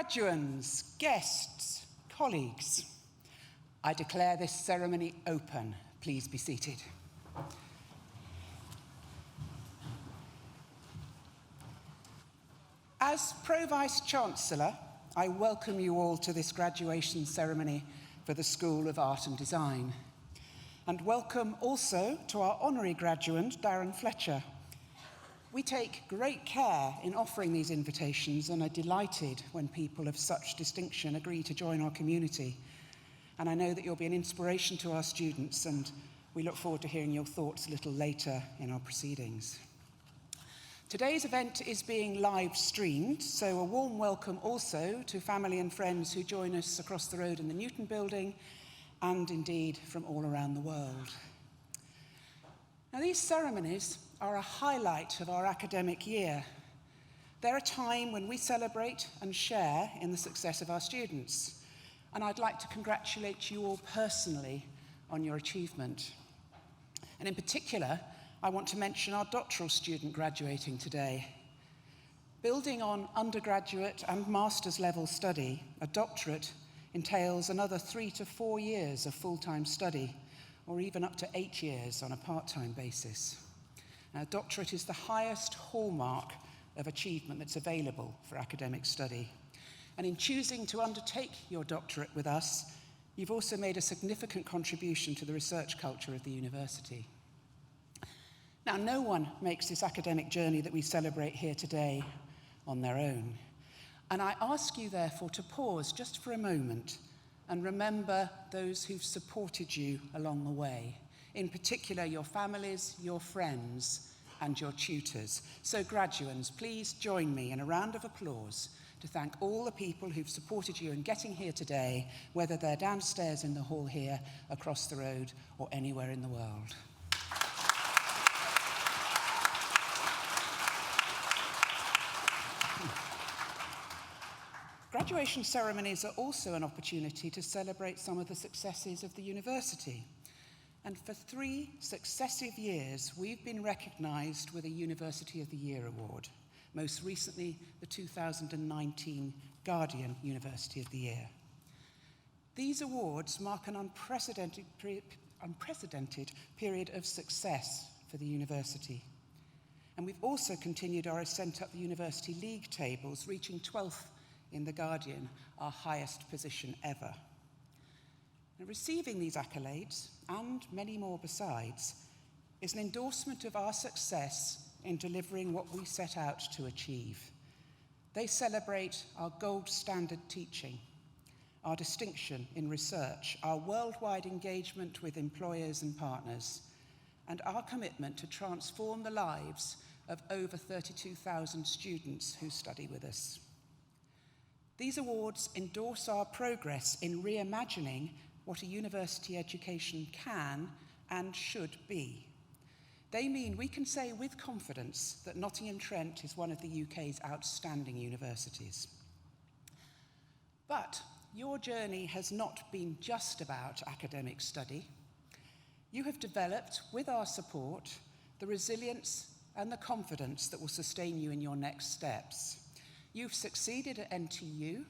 Graduands, guests, colleagues, I declare this ceremony open. Please be seated. As Pro-Vice-Chancellor, I welcome you all to this graduation ceremony for the School of Art and Design. And welcome also to our honorary graduand, Darren Fletcher. We take great care in offering these invitations and are delighted when people of such distinction agree to join our community. And I know that you'll be an inspiration to our students, and we look forward to hearing your thoughts a little later in our proceedings. Today's event is being live streamed, so a warm welcome also to family and friends who join us across the road in the Newton building and indeed from all around the world. Now, these ceremonies are a highlight of our academic year. They're a time when we celebrate and share in the success of our students. And I'd like to congratulate you all personally on your achievement. And in particular, I want to mention our doctoral student graduating today. Building on undergraduate and master's level study, a doctorate entails another 3 to 4 years of full-time study, or even up to 8 years on a part-time basis. Now, a doctorate is the highest hallmark of achievement that's available for academic study. And in choosing to undertake your doctorate with us, you've also made a significant contribution to the research culture of the university. Now, no one makes this academic journey that we celebrate here today on their own. And I ask you, therefore, to pause just for a moment and remember those who've supported you along the way, in particular your families, your friends, and your tutors. So, graduands, please join me in a round of applause to thank all the people who've supported you in getting here today, whether they're downstairs in the hall here, across the road, or anywhere in the world. Graduation ceremonies are also an opportunity to celebrate some of the successes of the university. And for 3 successive years, we've been recognised with a University of the Year award. Most recently, the 2019 Guardian University of the Year. These awards mark an unprecedented period of success for the university. And we've also continued our ascent up the university league tables, reaching 12th in the Guardian, our highest position ever. And receiving these accolades, and many more besides, is an endorsement of our success in delivering what we set out to achieve. They celebrate our gold standard teaching, our distinction in research, our worldwide engagement with employers and partners, and our commitment to transform the lives of over 32,000 students who study with us. These awards endorse our progress in reimagining what a university education can and should be. They mean we can say with confidence that Nottingham Trent is one of the UK's outstanding universities. But your journey has not been just about academic study. You have developed, with our support, the resilience and the confidence that will sustain you in your next steps. You've succeeded at NTU,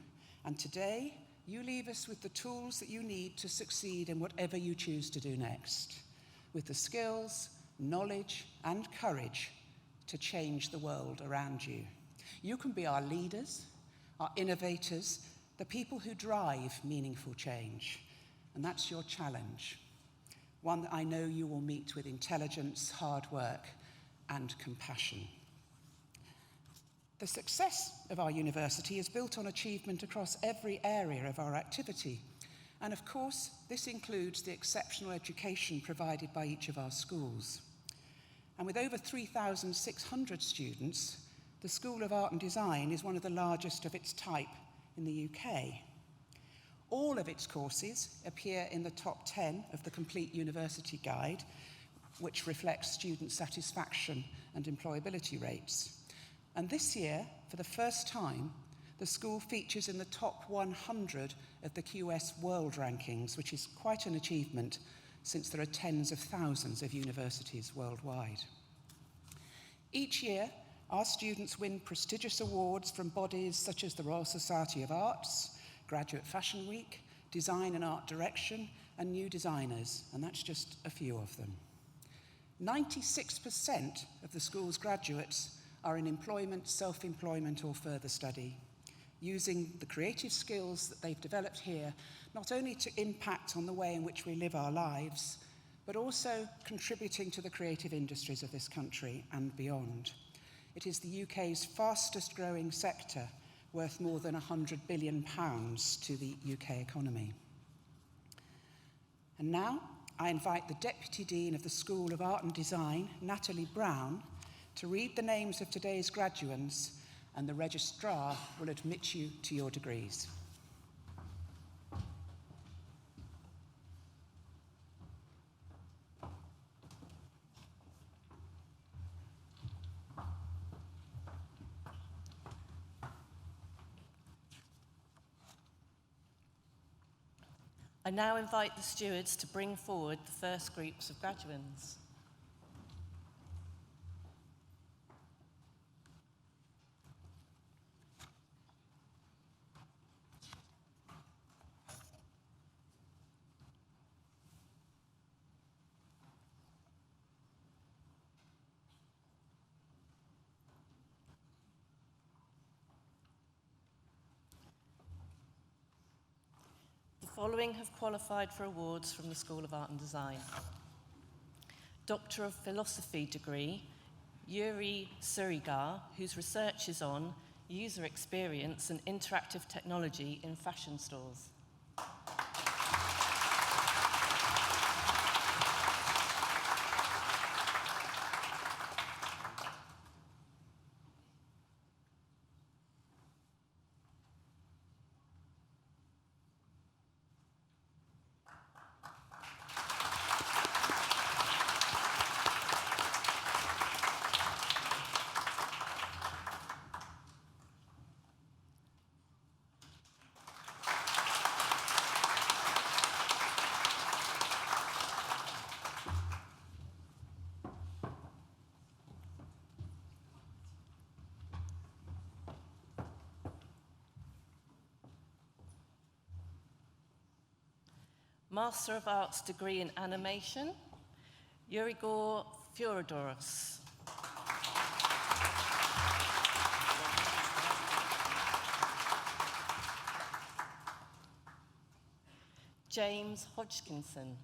and today you leave us with the tools that you need to succeed in whatever you choose to do next, with the skills, knowledge, and courage to change the world around you. You can be our leaders, our innovators, the people who drive meaningful change, and that's your challenge, one that I know you will meet with intelligence, hard work, and compassion. The success of our university is built on achievement across every area of our activity. And of course, this includes the exceptional education provided by each of our schools. And with over 3,600 students, the School of Art and Design is one of the largest of its type in the UK. All of its courses appear in the top 10 of the Complete University Guide, which reflects student satisfaction and employability rates. And this year, for the first time, the school features in the top 100 of the QS World Rankings, which is quite an achievement since there are tens of thousands of universities worldwide. Each year, Our students win prestigious awards from bodies such as the Royal Society of Arts, Graduate Fashion Week, Design and Art Direction, and New Designers, and that's just a few of them. 96% of the school's graduates are in employment, self-employment, or further study, using the creative skills that they've developed here, not only to impact on the way in which we live our lives, but also contributing to the creative industries of this country and beyond. It is the UK's fastest growing sector, worth more than £100 billion to the UK economy. And now, I invite the Deputy Dean of the School of Art and Design, Natalie Brown, to read the names of today's graduands, and the Registrar will admit you to your degrees. I now invite the stewards to bring forward the first groups of graduands. The following have qualified for awards from the School of Art and Design. Doctor of Philosophy degree, Yuri Surigar, whose research is on user experience and interactive technology in fashion stores. Master of Arts degree in animation, Yurigor Fiodoros. James Hodgkinson.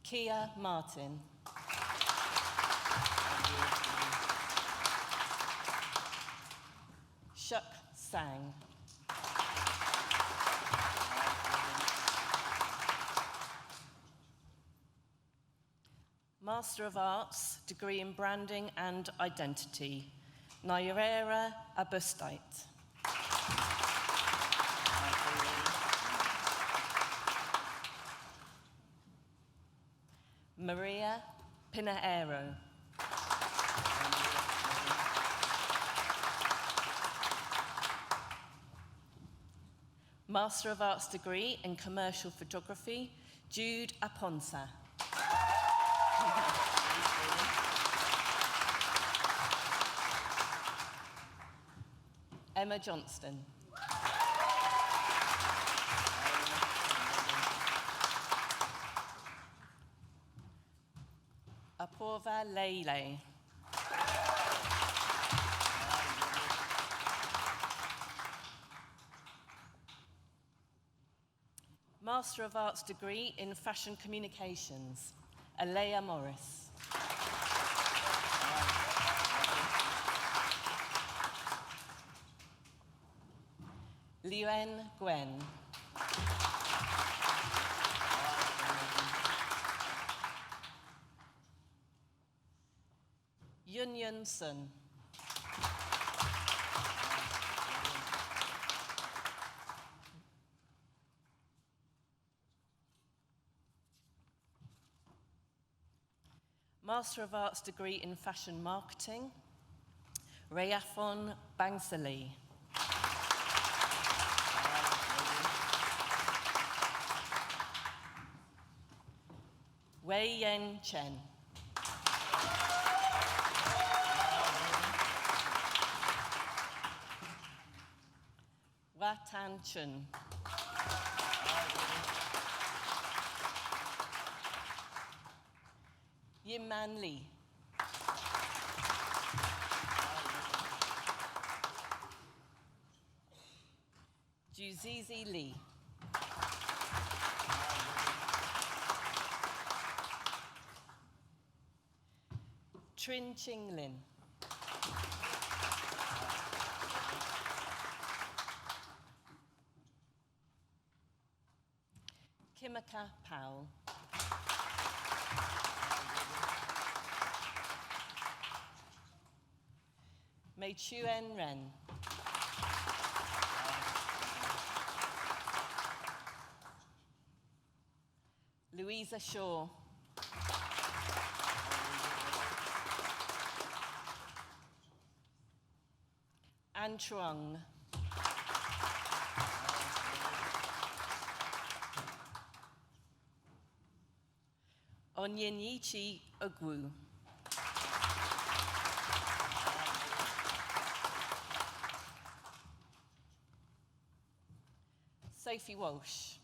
Kia Martin. Shuk Sang. Master of Arts, degree in Branding and Identity, Nayarera Abustait. Maria Pinaero. Master of Arts degree in Commercial Photography, Jude Aponsa. Emma Johnston. Apoorva Lele. Master of Arts degree in Fashion Communications, Alea Morris. Liuen Gwen. Yun Yun Sun. Master of Arts degree in Fashion Marketing, Rayafon Bangsali. Wei Yen Chen. Watan Chun. Yimman Lee. Juzizi Lee. Trin Ching Lin. Kimaka Powell. Mei Chuen Ren. Louisa Shaw. An Truong. Onyenyichi Ogwu. Sophie Walsh.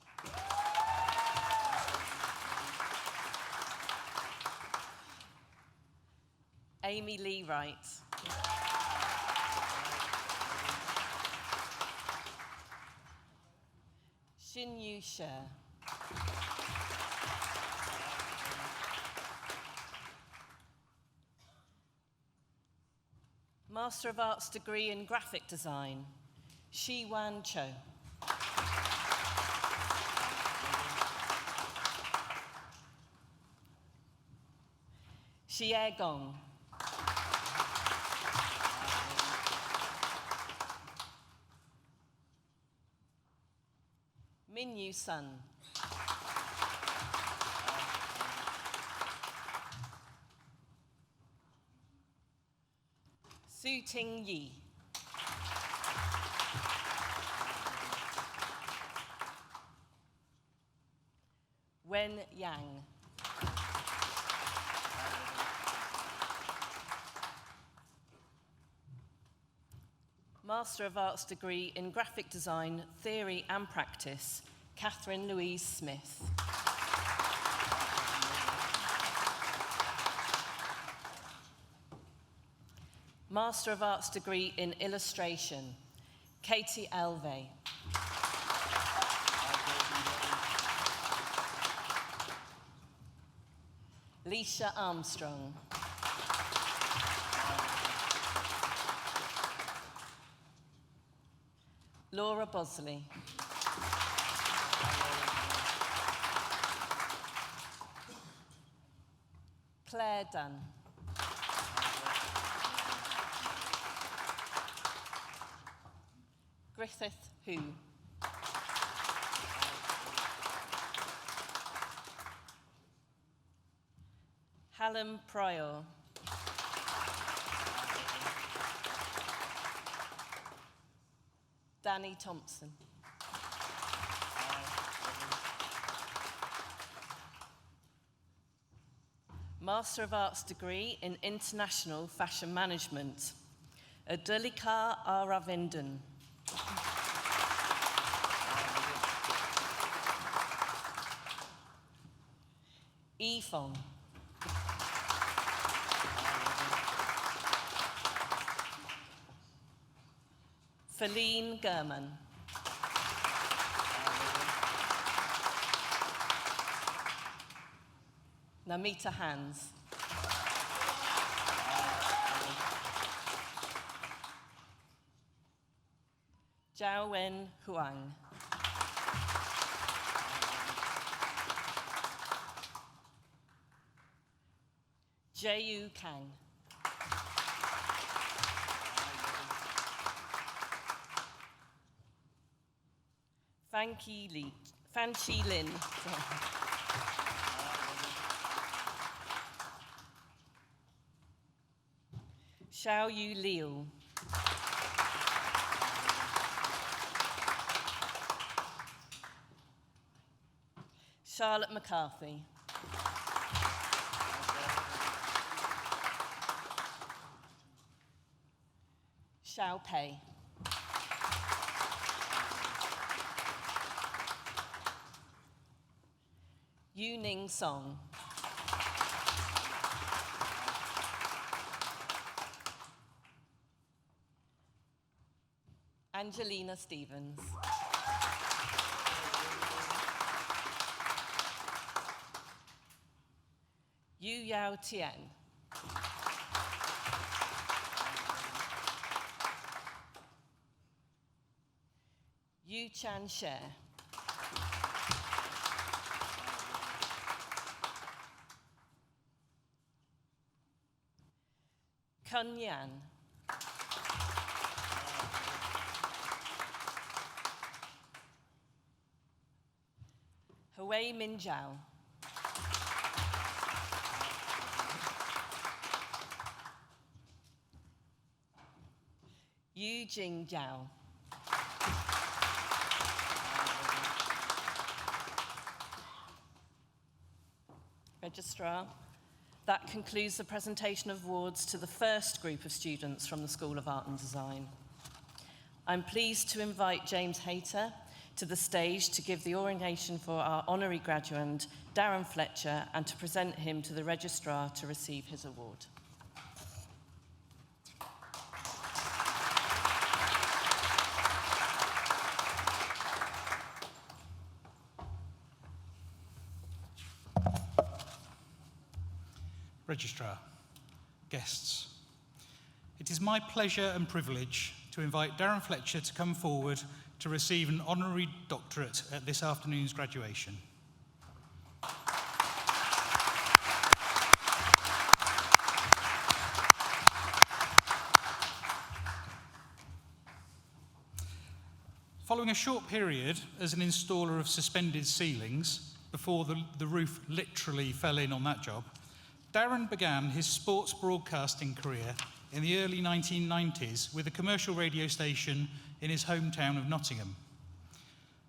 Amy Lee Wright. Xin Yu She. Master of Arts degree in Graphic Design, Shi Wan Cho. Xie Gong. Min Yu Sun. Su Ting Yi. Wen Yang. Master of Arts degree in Graphic Design, Theory and Practice, Catherine Louise Smith. Master of Arts degree in Illustration, Katie Elvey. Leisha Armstrong. Laura Bosley. Claire Dunn. Griffith Hu. Hallam Pryor. Danny Thompson. Master of Arts degree in International Fashion Management, Adulika Aravindan. Yifong. Feline Gurman. Namita Hans. Zhao Wen Huang. Jayu Kang. Fan Chi Lin. Xiao Yu Liu. Charlotte McCarthy. shall pay. Yu Ning Song. Angelina Stevens. Yu Yao Tian. Yu Chan She. Kun Yan. Hui Min Jiao. Yu Jing Jiao. Registrar, that concludes the presentation of awards to the first group of students from the School of Art and Design. I'm pleased to invite James Hayter to the stage to give the ordination for our honorary graduand, Darren Fletcher, and to present him to the registrar to receive his award. Registrar, guests, it is my pleasure and privilege to invite Darren Fletcher to come forward to receive an honorary doctorate at this afternoon's graduation. Following a short period as an installer of suspended ceilings, before the roof literally fell in on that job, Darren began his sports broadcasting career in the early 1990s with a commercial radio station in his hometown of Nottingham.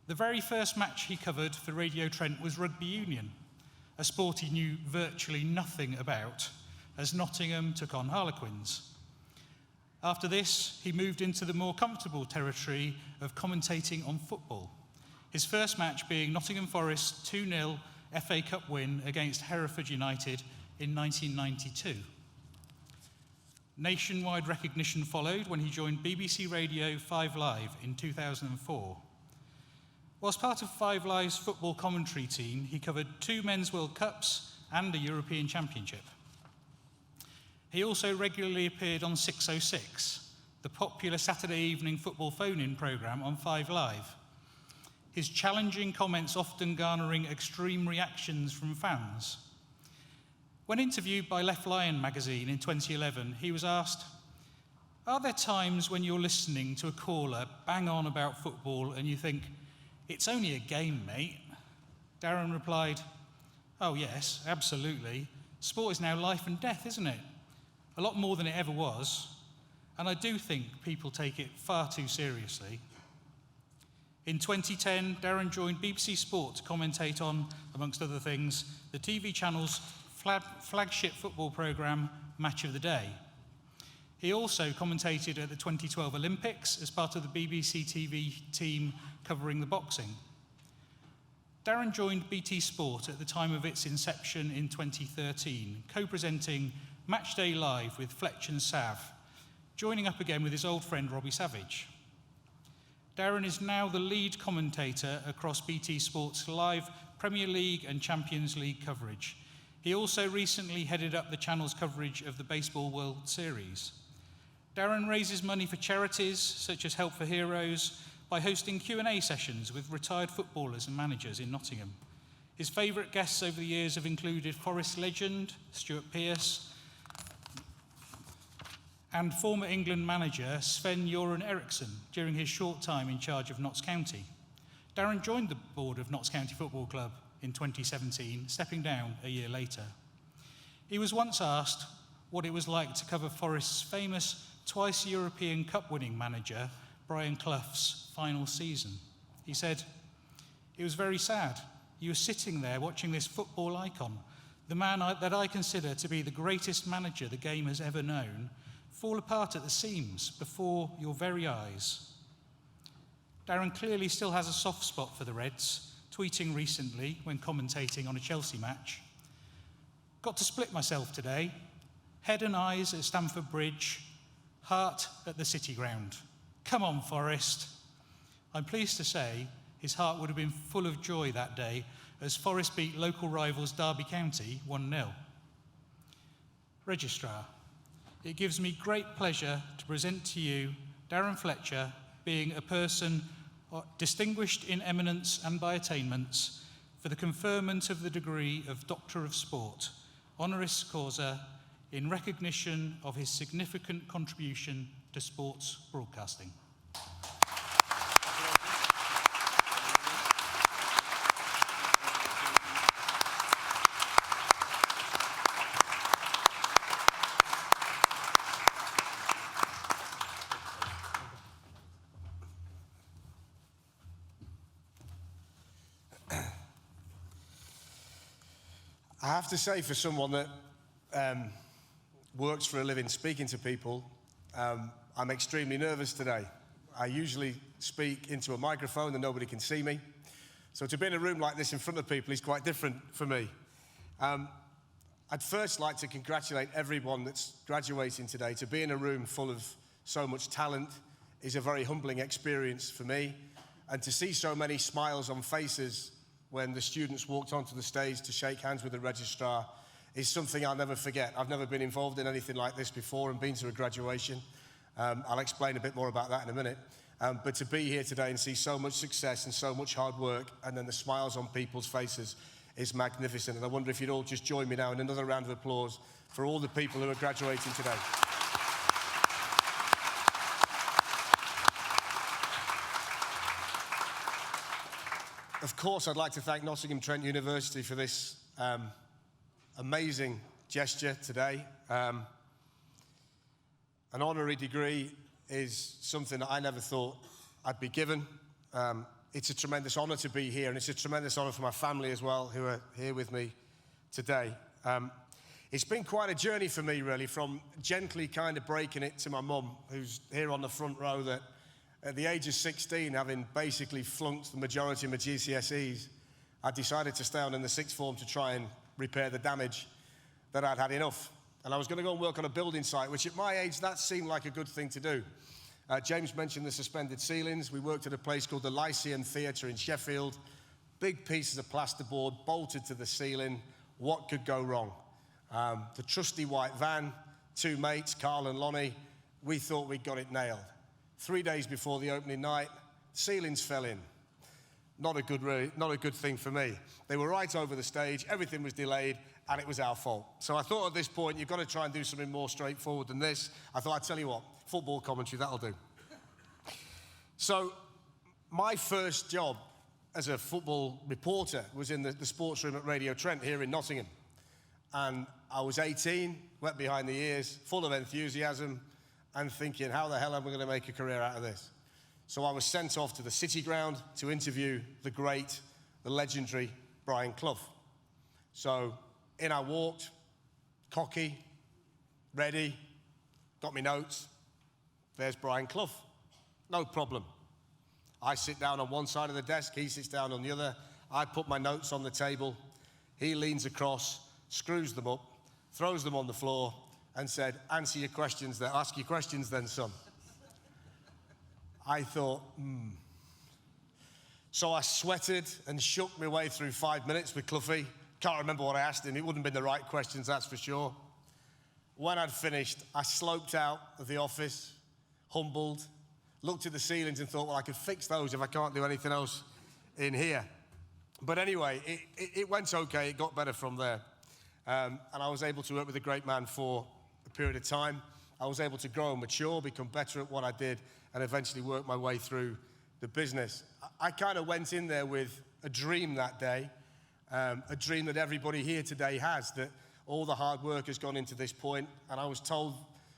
The very first match he covered for Radio Trent was rugby union, a sport he knew virtually nothing about, as Nottingham took on Harlequins. After this, he moved into the more comfortable territory of commentating on football, his first match being Nottingham Forest's 2-0 FA Cup win against Hereford United in 1992. Nationwide recognition followed when he joined BBC Radio 5 Live in 2004. Whilst part of 5 Live's football commentary team, he covered 2 Men's World Cups and a European Championship. He also regularly appeared on 606, the popular Saturday evening football phone-in programme on 5 Live, his challenging comments often garnering extreme reactions from fans. When interviewed by Left Lion magazine in 2011, he was asked, "Are there times when you're listening to a caller bang on about football and you think, 'It's only a game, mate'?" Darren replied, "Oh yes, absolutely. Sport is now life and death, isn't it? A lot more than it ever was. And I do think people take it far too seriously." In 2010, Darren joined BBC Sport to commentate on, amongst other things, the TV channel's flagship football programme, Match of the Day. He also commentated at the 2012 Olympics as part of the BBC TV team covering the boxing. Darren joined BT Sport at the time of its inception in 2013, co-presenting Matchday Live with Fletch and Sav, joining up again with his old friend Robbie Savage. Darren is now the lead commentator across BT Sport's live Premier League and Champions League coverage. He also recently headed up the channel's coverage of the Baseball World Series. Darren raises money for charities such as Help for Heroes by hosting Q&A sessions with retired footballers and managers in Nottingham. His favourite guests over the years have included Forest legend Stuart Pearce and former England manager Sven-Göran Eriksson during his short time in charge of Notts County. Darren joined the board of Notts County Football Club in 2017, stepping down a year later. He was once asked what it was like to cover Forest's famous twice European Cup winning manager, Brian Clough's final season. He said, "It was very sad. You were sitting there watching this football icon, the man that I consider to be the greatest manager the game has ever known, fall apart at the seams before your very eyes. Darren clearly still has a soft spot for the Reds, tweeting recently when commentating on a Chelsea match. Got to split myself today. Head and eyes at Stamford Bridge, heart at the City Ground. Come on, Forest. I'm pleased to say his heart would have been full of joy that day as Forest beat local rivals Derby County 1-0. Registrar, it gives me great pleasure to present to you Darren Fletcher, being a person distinguished in eminence and by attainments, for the conferment of the degree of Doctor of Sport, honoris causa, in recognition of his significant contribution to sports broadcasting. I have to say, for someone that works for a living speaking to people, I'm extremely nervous today. I usually speak into a microphone and nobody can see me. So to be in a room like this in front of people is quite different for me. I'd first like to congratulate everyone that's graduating today. To be in a room full of so much talent is a very humbling experience for me. And to see so many smiles on faces when the students walked onto the stage to shake hands with the registrar is something I'll never forget. I've never been involved in anything like this before and been to a graduation. I'll explain a bit more about that in a minute. But to be here today and see so much success and so much hard work and then the smiles on people's faces is magnificent. And I wonder if you'd all just join me now in another round of applause for all the people who are graduating today. Of course, I'd like to thank Nottingham Trent University for this amazing gesture today. An honorary degree is something that I never thought I'd be given. It's a tremendous honor to be here, and it's a tremendous honor for my family as well, who are here with me today. It's been quite a journey for me, really, from gently kind of breaking it to my mum, who's here on the front row, that at the age of 16, having basically flunked the majority of my GCSEs, I decided to stay on in the sixth form to try and repair the damage that I'd had enough. And I was going to go and work on a building site, which at my age, that seemed like a good thing to do. James mentioned the suspended ceilings. We worked at a place called the Lyceum Theatre in Sheffield. Big pieces of plasterboard bolted to the ceiling. What could go wrong? The trusty white van, two mates, Carl and Lonnie, we thought we'd got it nailed. 3 days before the opening night, ceilings fell in. Not a good thing for me. They were right over the stage, everything was delayed, and it was our fault. So I thought at this point, you've got to try and do something more straightforward than this. I thought, I'd tell you what, football commentary, that'll do. So my first job as a football reporter was in the sports room at Radio Trent here in Nottingham. And I was 18, wet behind the ears, full of enthusiasm, and thinking, how the hell am I going to make a career out of this? So I was sent off to the City Ground to interview the great, the legendary Brian Clough. So in I walked, cocky, ready, got me notes. There's Brian Clough. No problem. I sit down on one side of the desk, he sits down on the other. I put my notes on the table. He leans across, screws them up, throws them on the floor, and said, ask your questions then, son. I thought, So I sweated and shook my way through 5 minutes with Cloughie. Can't remember what I asked him. It wouldn't have been the right questions, that's for sure. When I'd finished, I sloped out of the office, humbled, looked at the ceilings and thought, well, I could fix those if I can't do anything else in here. But anyway, it went okay. It got better from there. And I was able to work with a great man for a period of time. I was able to grow and mature, become better at what I did, and eventually work my way through the business. I kind of went in there with a dream that day, a dream that everybody here today has, that all the hard work has gone into this point. And I was told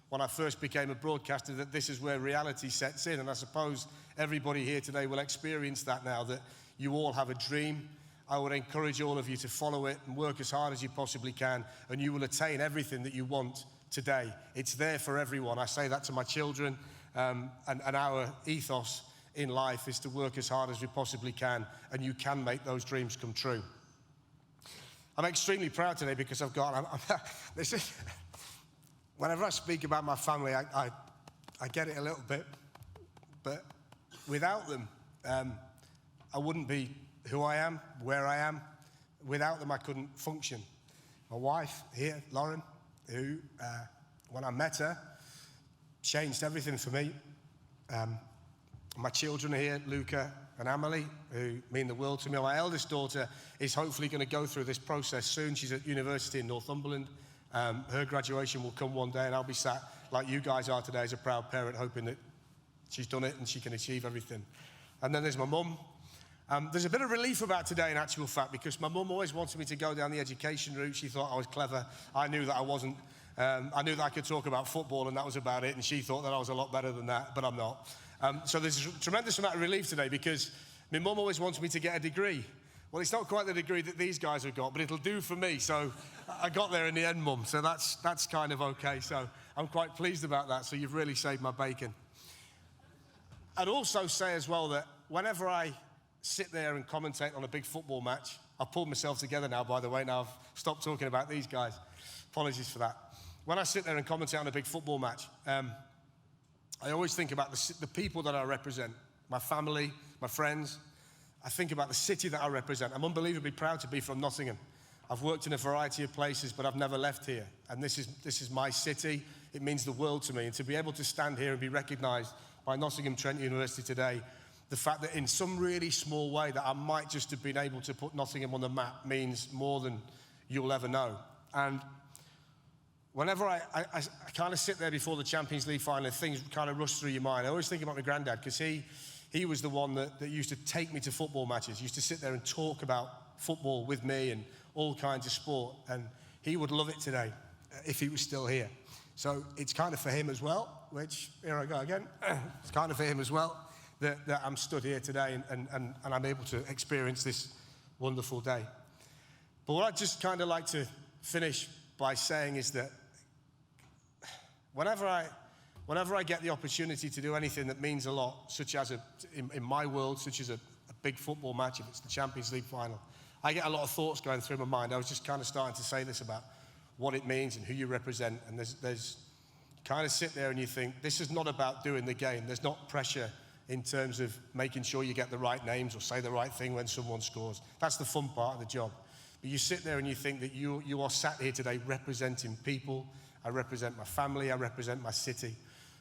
when I first became a broadcaster that this is where reality sets in. And I suppose everybody here today will experience that now, that you all have a dream. I would encourage all of you to follow it and work as hard as you possibly can, and you will attain everything that you want today. It's there for everyone. I say that to my children, and our ethos in life is to work as hard as we possibly can, and you can make those dreams come true. I'm extremely proud today because I've got, whenever I speak about my family, I get it a little bit, but without them, I wouldn't be who I am, where I am. Without them, I couldn't function. My wife here, Lauren, who, when I met her, changed everything for me. My children are here, Luca and Amelie, who mean the world to me. My eldest daughter is hopefully going to go through this process soon. She's at university in Northumberland. Her graduation will come one day, and I'll be sat like you guys are today as a proud parent, hoping that she's done it and she can achieve everything. And then there's my mum. There's a bit of relief about today, in actual fact, because my mum always wanted me to go down the education route. She thought I was clever. I knew that I wasn't. I knew that I could talk about football, and that was about it, and she thought that I was a lot better than that, but I'm not. So there's a tremendous amount of relief today, because my mum always wants me to get a degree. Well, it's not quite the degree that these guys have got, but it'll do for me. So I got there in the end, Mum, so that's kind of okay. So I'm quite pleased about that, so you've really saved my bacon. I'd also say as well that whenever I sit there and commentate on a big football match, I've pulled myself together now, by the way, now I've stopped talking about these guys. Apologies for that. When I sit there and commentate on a big football match, I always think about the people that I represent, my family, my friends. I think about the city that I represent. I'm unbelievably proud to be from Nottingham. I've worked in a variety of places, but I've never left here. And this is my city. It means the world to me. And to be able to stand here and be recognised by Nottingham Trent University today, the fact that in some really small way that I might just have been able to put Nottingham on the map means more than you'll ever know. And whenever I kind of sit there before the Champions League final, things kind of rush through your mind. I always think about my granddad, because he was the one that used to take me to football matches, used to sit there and talk about football with me and all kinds of sport. And he would love it today if he was still here. So it's kind of for him as well, which, here I go again, it's kind of for him as well that I'm stood here today and I'm able to experience this wonderful day. But what I'd just kind of like to finish by saying is that whenever I get the opportunity to do anything that means a lot, such as in my world, such as a big football match, if it's the Champions League final, I get a lot of thoughts going through my mind. I was just kind of starting to say this about what it means and who you represent. And there's kind of sit there and you think, this is not about doing the game. There's not pressure in terms of making sure you get the right names or say the right thing when someone scores. That's the fun part of the job. But you sit there and you think that you are sat here today representing people. I represent my family, I represent my city.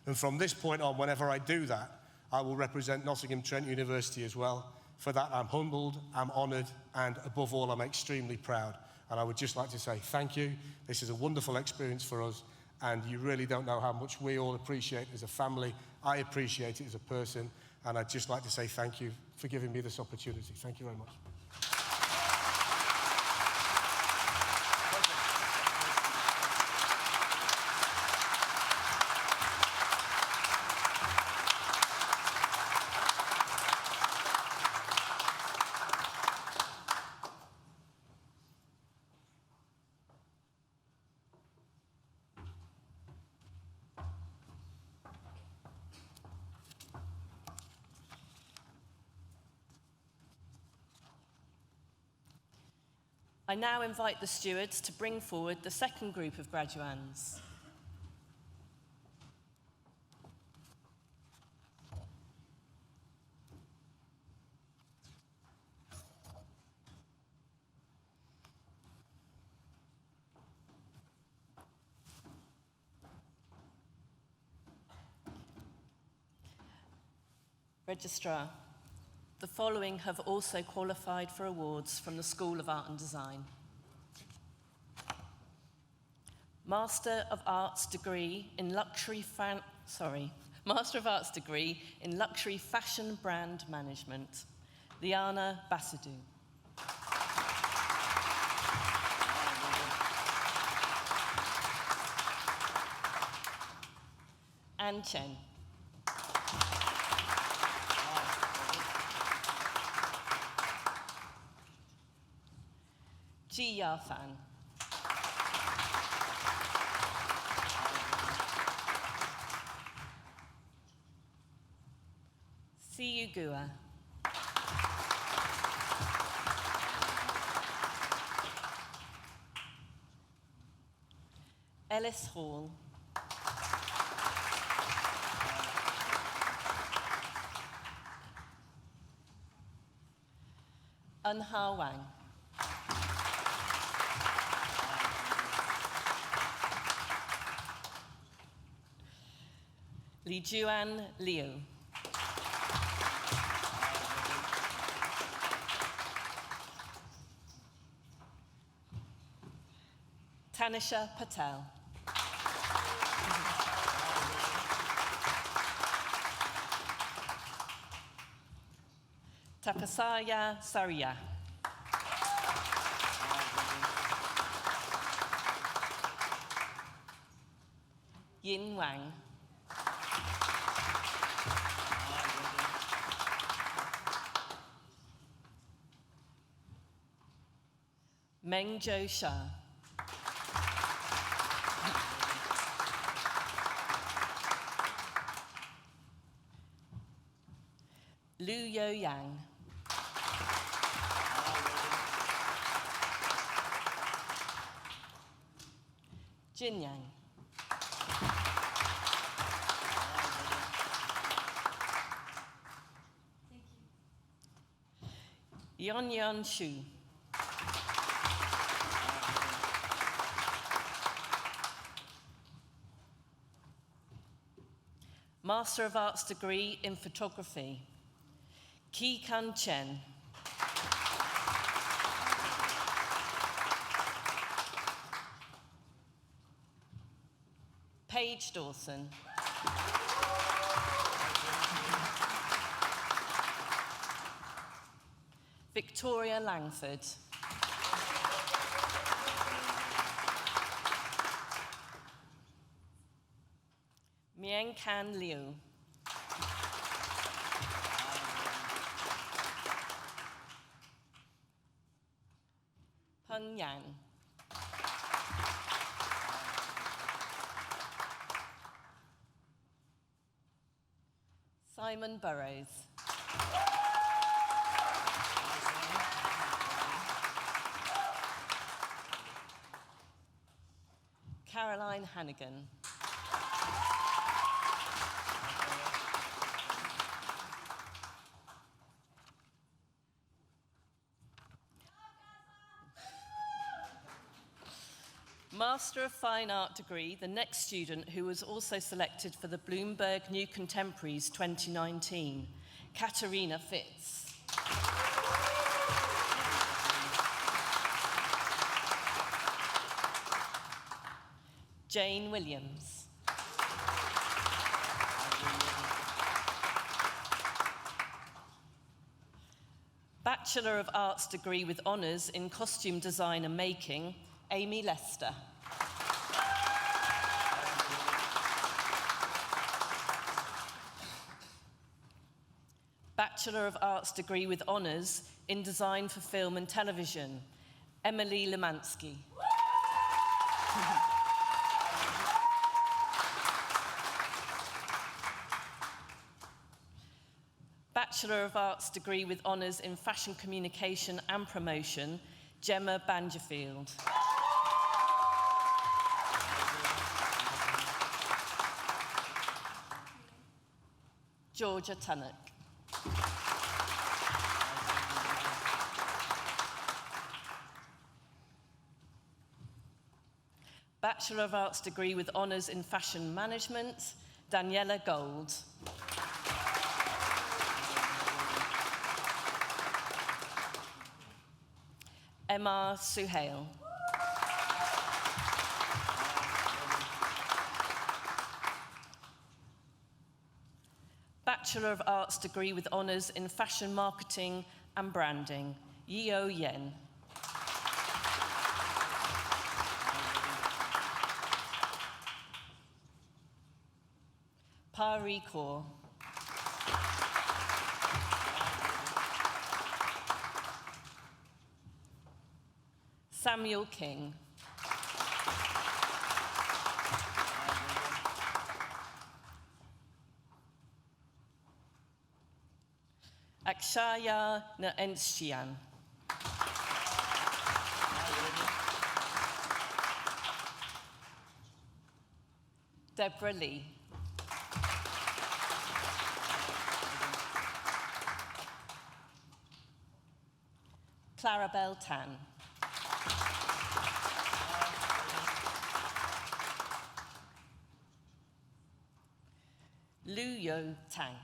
And from this point on, whenever I do that, I will represent Nottingham Trent University as well. For that, I'm humbled, I'm honoured, and above all, I'm extremely proud. And I would just like to say thank you. This is a wonderful experience for us, and you really don't know how much we all appreciate it as a family. I appreciate it as a person, and I'd just like to say thank you for giving me this opportunity. Thank you very much. I now invite the stewards to bring forward the second group of graduands. Registrar, the following have also qualified for awards from the School of Art and Design. Master of Arts degree in Luxury Fashion Brand Management, Liana Basadou. Anne Chen. Ji Yafan. See you, Gua. Ellis Hall. Unha Wang. Li Juan Liu. Tanisha Patel. Tapasaya Saria. Yin Wang. Meng Jo Shah. Lu Yo Yang. Jin Yang. Yon Yon Shu. Master of Arts degree in photography, Ki Kan Chen. Paige Dawson. Victoria Langford. Miang Kan Liu. Peng Yang. Simon Burrows. Caroline Hannigan. Master of Fine Art degree, the next student who was also selected for the Bloomberg New Contemporaries 2019, Katerina Fitz. Jane Williams. Bachelor of Arts degree with honours in costume design and making, Amy Lester. Bachelor of Arts degree with honours in design for film and television, Emily Lemansky. Bachelor of Arts degree with honours in fashion communication and promotion, Gemma Bangerfield. Georgia Tunnock. Bachelor of Arts degree with honours in fashion management, Daniela Gold. Emma Suhail. Bachelor of Arts degree with honours in fashion marketing and branding, Yeo Yen. Pari Kaur. Samuel King. Akshaya na Enshian. Deborah Lee. Clarabelle Tan. Lu Yo Tang.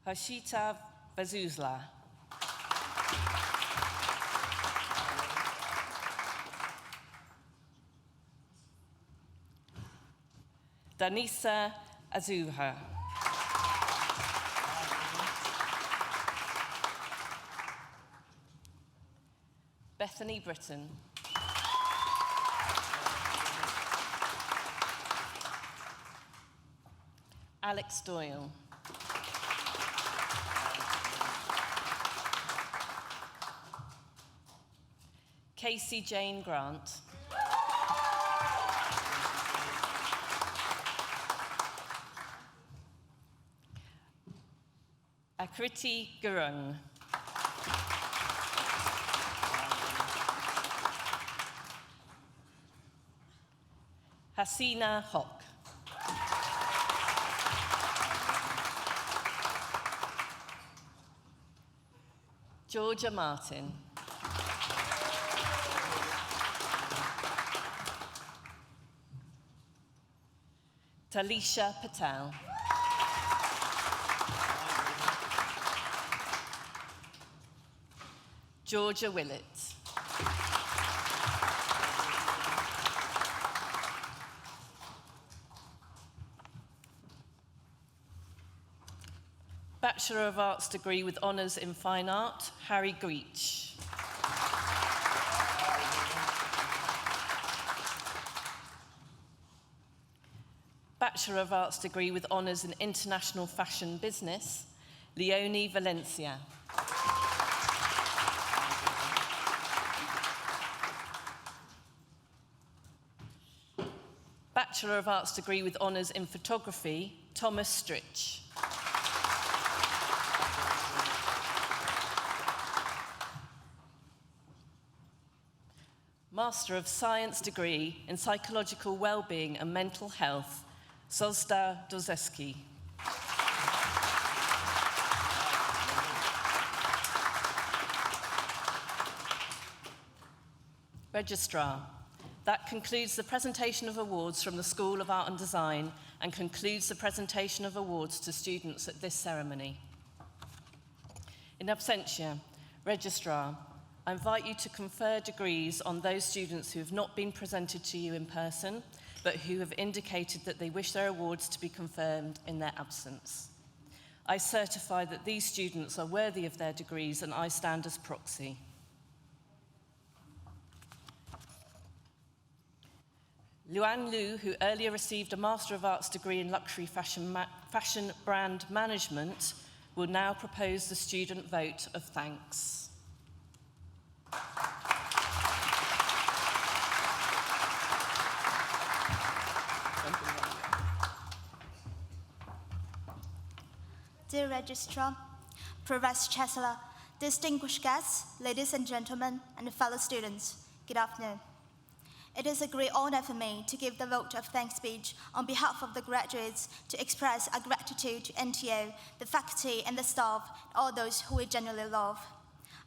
Harshita Vazuzla. Danisa Azuha. Bethany Britton. Alex Doyle. Casey Jane Grant. Akriti Gurung. Hasina Hock. Georgia Martin. Talisha Patel. Georgia Willett. Bachelor of Arts degree with honours in Fine Art, Harry Greach. Bachelor of Arts degree with honours in International Fashion Business, Leonie Valencia. Bachelor of Arts degree with honours in Photography, Thomas Stritch. Master of Science degree in Psychological Wellbeing and Mental Health, Zozda Dozeski. Registrar. That concludes the presentation of awards from the School of Art and Design and concludes the presentation of awards to students at this ceremony. In absentia, Registrar, I invite you to confer degrees on those students who have not been presented to you in person, but who have indicated that they wish their awards to be confirmed in their absence. I certify that these students are worthy of their degrees and I stand as proxy. Luan Liu, who earlier received a Master of Arts degree in Luxury Fashion Brand Management, will now propose the student vote of thanks. Dear Registrar, Provost Chancellor, distinguished guests, ladies and gentlemen, and fellow students, good afternoon. It is a great honor for me to give the vote of thanks speech on behalf of the graduates to express our gratitude to NTU, the faculty and the staff, and all those who we genuinely love.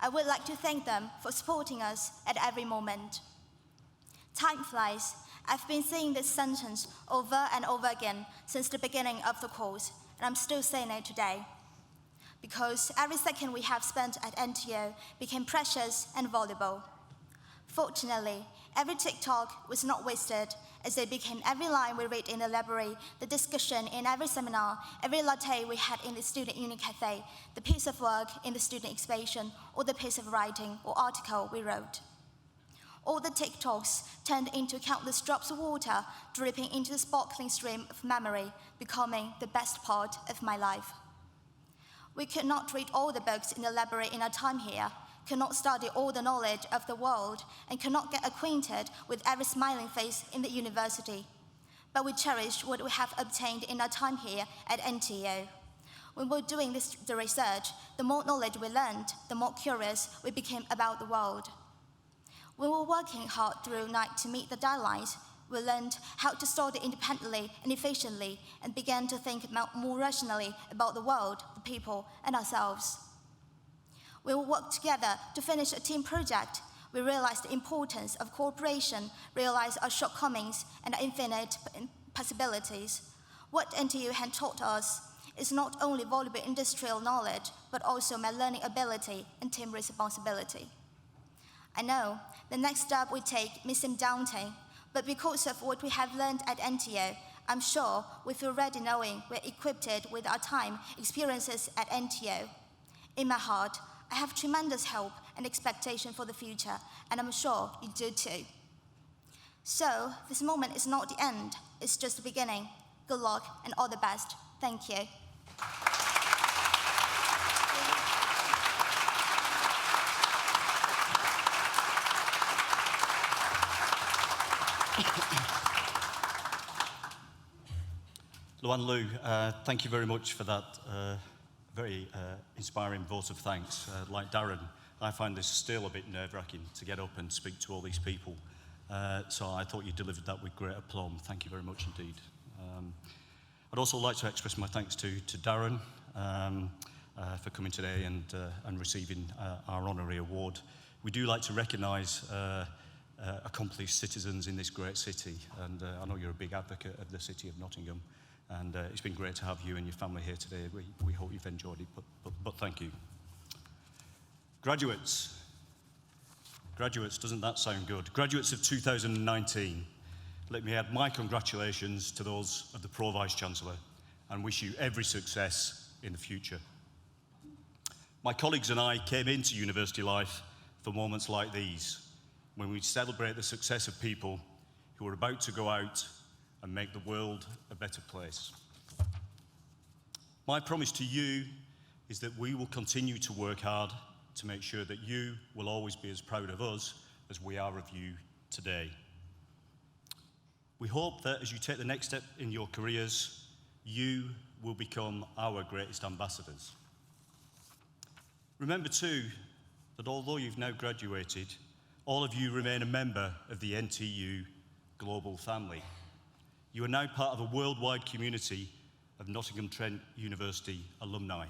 I would like to thank them for supporting us at every moment. Time flies. I've been saying this sentence over and over again since the beginning of the course, and I'm still saying it today. Because every second we have spent at NTU became precious and valuable. Fortunately, every TikTok was not wasted, as they became every line we read in the library, the discussion in every seminar, every latte we had in the student union cafe, the piece of work in the student exhibition, or the piece of writing or article we wrote. All the TikToks turned into countless drops of water dripping into the sparkling stream of memory, becoming the best part of my life. We could not read all the books in the library in our time here, could not study all the knowledge of the world, and could not get acquainted with every smiling face in the university. but we cherish what we have obtained in our time here at NTU. When we were doing the research, the more knowledge we learned, the more curious we became about the world. When we were working hard through night to meet the deadlines, we learned how to study independently and efficiently and began to think more rationally about the world, the people, and ourselves. We will work together to finish a team project. We realized the importance of cooperation, realized our shortcomings and our infinite possibilities. What NTU had taught us is not only valuable industrial knowledge, but also my learning ability and team responsibility. I know the next step we take may seem daunting, but because of what we have learned at NTU, I'm sure we feel ready knowing we're equipped with our time, experiences at NTU. In my heart, I have tremendous hope and expectation for the future, and I'm sure you do too. So, this moment is not the end, it's just the beginning. Good luck and all the best. Thank you. Luan Lu, thank you very much for that very inspiring vote of thanks. Like Darren, I find this still a bit nerve-wracking to get up and speak to all these people. So I thought you delivered that with great aplomb. Thank you very much indeed. I'd also like to express my thanks to Darren for coming today and receiving our honorary award. We do like to recognise accomplished citizens in this great city, and I know you're a big advocate of the city of Nottingham, and it's been great to have you and your family here today. We hope you've enjoyed it, but thank you. Graduates, doesn't that sound good? Graduates of 2019, let me add my congratulations to those of the Pro Vice-Chancellor and wish you every success in the future. My colleagues and I came into university life for moments like these, when we celebrate the success of people who are about to go out and make the world a better place. My promise to you is that we will continue to work hard to make sure that you will always be as proud of us as we are of you today. We hope that as you take the next step in your careers, you will become our greatest ambassadors. Remember too, that although you've now graduated, all of you remain a member of the NTU global family. You are now part of a worldwide community of Nottingham Trent University alumni.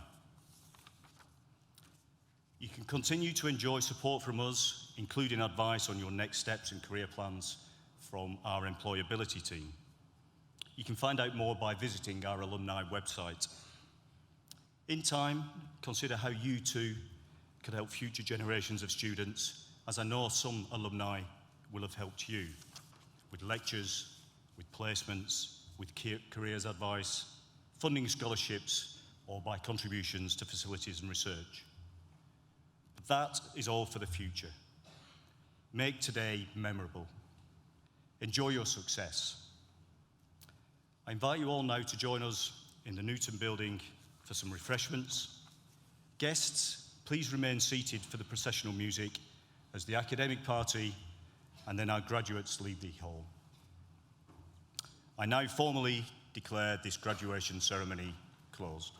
You can continue to enjoy support from us, including advice on your next steps and career plans from our employability team. You can find out more by visiting our alumni website. In time, consider how you too could help future generations of students, as I know some alumni will have helped you, with lectures, with placements, with careers advice, funding scholarships, or by contributions to facilities and research. But that is all for the future. Make today memorable. Enjoy your success. I invite you all now to join us in the Newton building for some refreshments. Guests, please remain seated for the processional music as the academic party and then our graduates leave the hall. I now formally declare this graduation ceremony closed.